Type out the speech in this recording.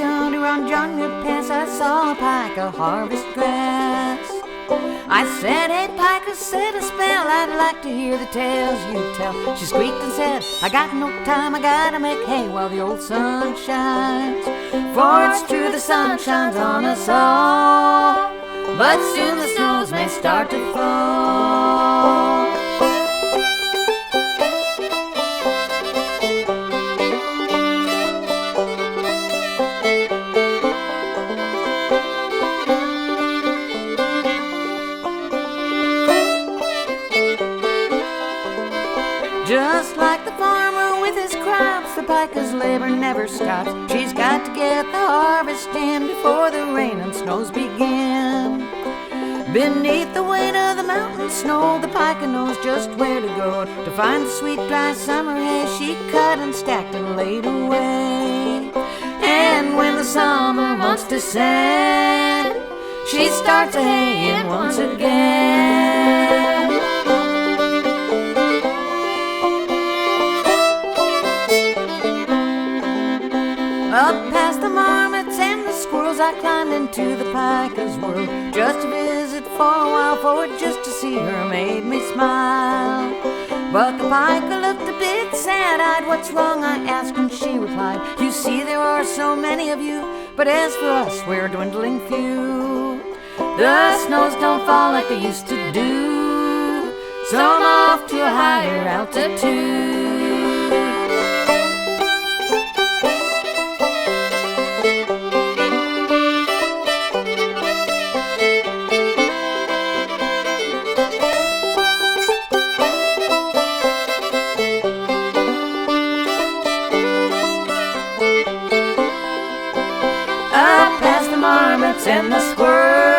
yonder on John Good Pass, I saw a pika harvest grass. I said, hey pika, set a spell, I'd like to hear the tales you tell. She squeaked and said, I got no time, I gotta make hay while the old sun shines. For it's true the sun shines on us all, but soon the snows may start to fall. Just like the farmer with his crops, the pika's labor never stops. She's got to get the harvest in before the rain and snows begin. Beneath the weight of the mountain snow, the pika knows just where to go to find the sweet dry summer hay she cut and stacked and laid away. And when the summer months descend, she starts a haying once again. Up past the marmots and the squirrels, I climbed into the pika's world, just to visit for a while, for just to see her made me smile. But the pika looked a bit sad-eyed. What's wrong, I asked, and she replied, you see there are so many of you, but as for us, we're a dwindling few. The snows don't fall like they used to do, so I'm off to a higher altitude. Up past the marmots and the squirrels,